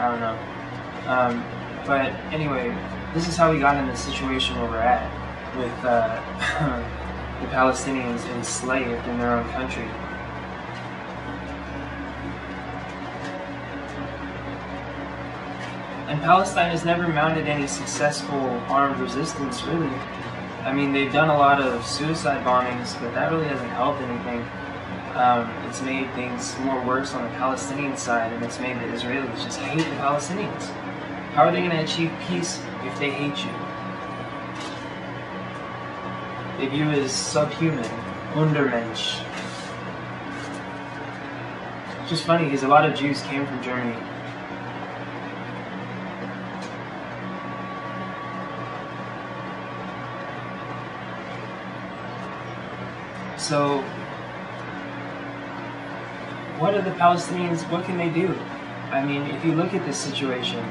I don't know. But anyway, this is how we got in the situation where we're at with the Palestinians enslaved in their own country. And Palestine has never mounted any successful armed resistance, really. I mean, they've done a lot of suicide bombings, but that really hasn't helped anything. It's made things more worse on the Palestinian side, and it's made the Israelis just hate the Palestinians. How are they going to achieve peace if they hate you? They view you as subhuman, Untermensch. It's just funny because a lot of Jews came from Germany. So, what are the Palestinians, what can they do? I mean, if you look at this situation,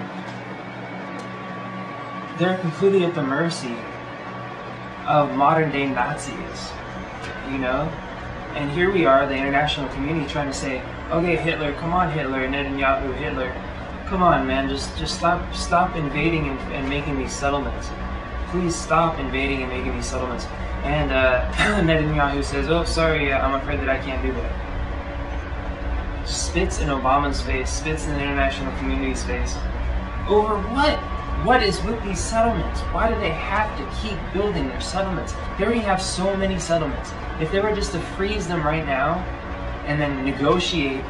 they're completely at the mercy of modern-day Nazis, you know? And here we are, the international community, trying to say, okay, Hitler, come on, Hitler, Netanyahu, Hitler, come on, man, just stop invading and making these settlements. Please stop invading and making these settlements. And Netanyahu says, oh, sorry, I'm afraid that I can't do that. Spits in Obama's face, spits in the international community's face. Over what? What is with these settlements? Why do they have to keep building their settlements? They already have so many settlements. If they were just to freeze them right now and then negotiate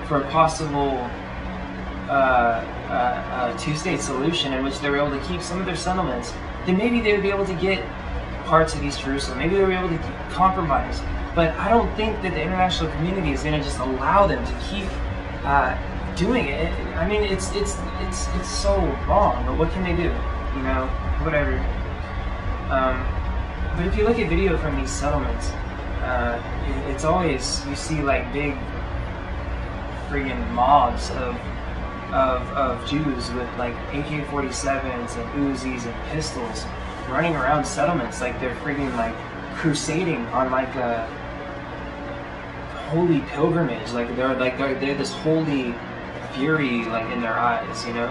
for a possible two-state solution in which they were able to keep some of their settlements, then maybe they would be able to get parts of East Jerusalem. Maybe they would be able to compromise. But I don't think that the international community is going to just allow them to keep doing it. I mean, it's so wrong. But what can they do? You know, whatever. But if you look at video from these settlements, it's always, you see like big friggin' mobs of Jews with like AK-47s and Uzis and pistols running around settlements like they're friggin' like crusading on like a holy pilgrimage, like they're this holy fury like in their eyes, you know.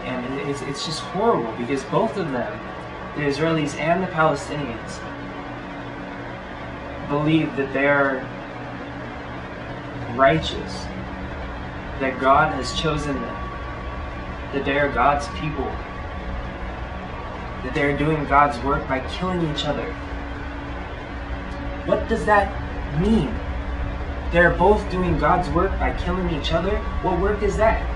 And it's just horrible because both of them, the Israelis and the Palestinians, believe that they're righteous, that God has chosen them, that they are God's people, that they're doing God's work by killing each other. What does that mean? They're both doing God's work by killing each other? What work is that?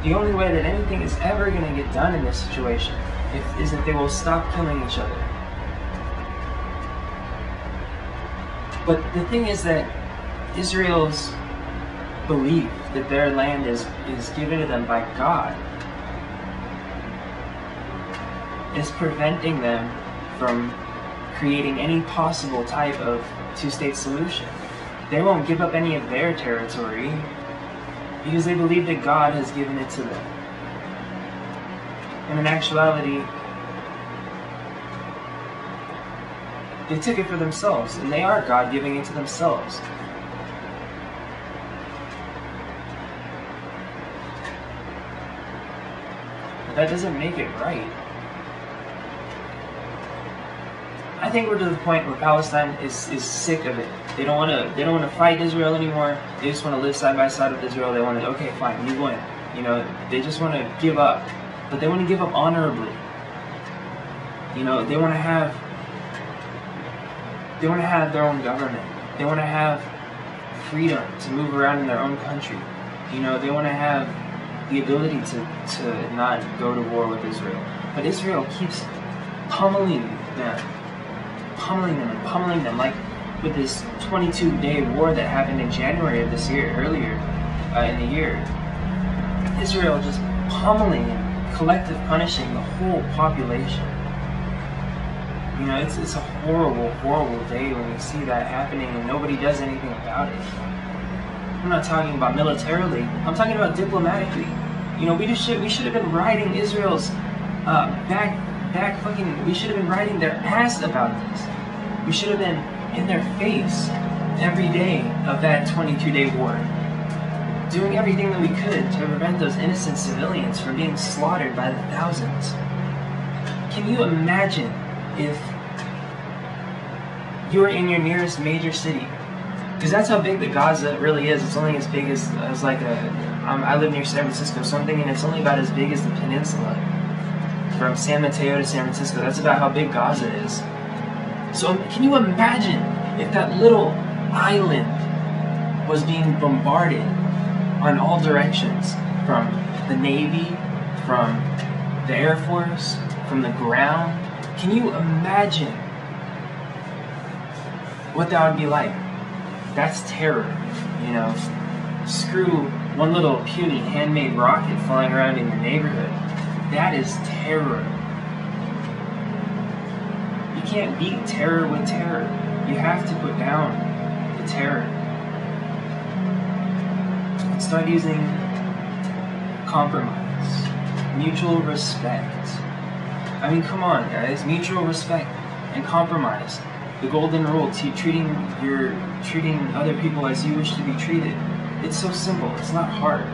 The only way that anything is ever going to get done in this situation is if they will stop killing each other. But the thing is that Israel's belief that their land is given to them by God is preventing them from creating any possible type of two-state solution. They won't give up any of their territory because they believe that God has given it to them. And in actuality, they took it for themselves, and they are God giving it to themselves. But that doesn't make it right. I think we're to the point where Palestine is sick of it. They don't want to fight Israel anymore. They just want to live side by side with Israel. They want to, okay, fine, you win. You know, they just want to give up, but they want to give up honorably. You know, they want to have their own government. They want to have freedom to move around in their own country. You know, they want to have the ability to not go to war with Israel. But Israel keeps pummeling them, like with this 22-day war that happened in January of this year, earlier in the year. Israel just pummeling and collective punishing the whole population. You know, it's a horrible, horrible day when you see that happening and nobody does anything about it. I'm not talking about militarily. I'm talking about diplomatically. You know, we should have been riding Israel's back back fucking, we should have been riding their ass about this. We should have been in their face every day of that 22-day war, doing everything that we could to prevent those innocent civilians from being slaughtered by the thousands. Can you imagine if you were in your nearest major city? Because that's how big the Gaza really is. It's only as big as like I live near San Francisco, so I'm thinking it's only about as big as the peninsula. From San Mateo to San Francisco, that's about how big Gaza is. So can you imagine if that little island was being bombarded on all directions, from the Navy, from the Air Force, from the ground? Can you imagine what that would be like? That's terror, you know. Screw one little puny handmade rocket flying around in your neighborhood. That is terror. You can't beat terror with terror. You have to put down the terror. And start using compromise, mutual respect. I mean, come on, guys. Mutual respect and compromise. The golden rule, treating other people as you wish to be treated. It's so simple. It's not hard.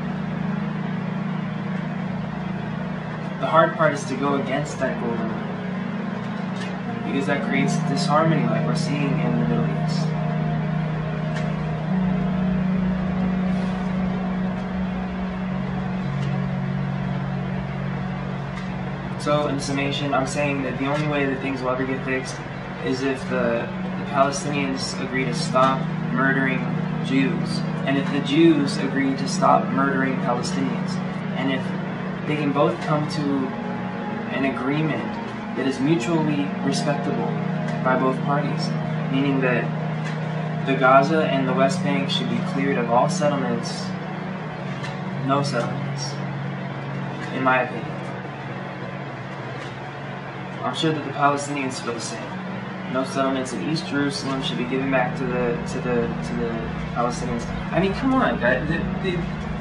The hard part is to go against that golden rule, because that creates disharmony like we're seeing in the Middle East. So in summation, I'm saying that the only way that things will ever get fixed is if the Palestinians agree to stop murdering Jews, and if the Jews agree to stop murdering Palestinians, and if they can both come to an agreement that is mutually respectable by both parties, meaning that the Gaza and the West Bank should be cleared of all settlements, no settlements, in my opinion. I'm sure that the Palestinians feel the same. No settlements in East Jerusalem should be given back to the Palestinians. I mean, come on, guys.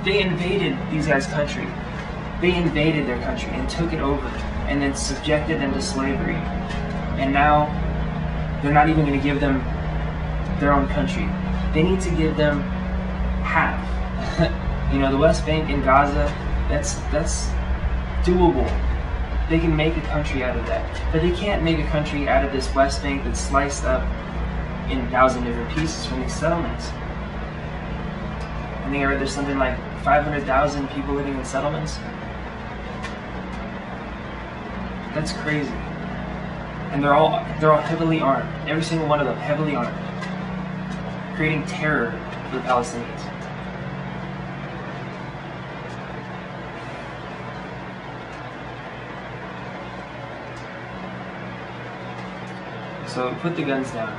They invaded these guys' country. They invaded their country and took it over, and then subjected them to slavery. And now they're not even going to give them their own country. They need to give them half. You know, the West Bank and Gaza. That's doable. They can make a country out of that. But they can't make a country out of this West Bank that's sliced up in 1,000 different pieces from these settlements. I think I read there's something like 500,000 people living in settlements. That's crazy. And they're all heavily armed. Every single one of them heavily armed. Creating terror for the Palestinians. So put the guns down.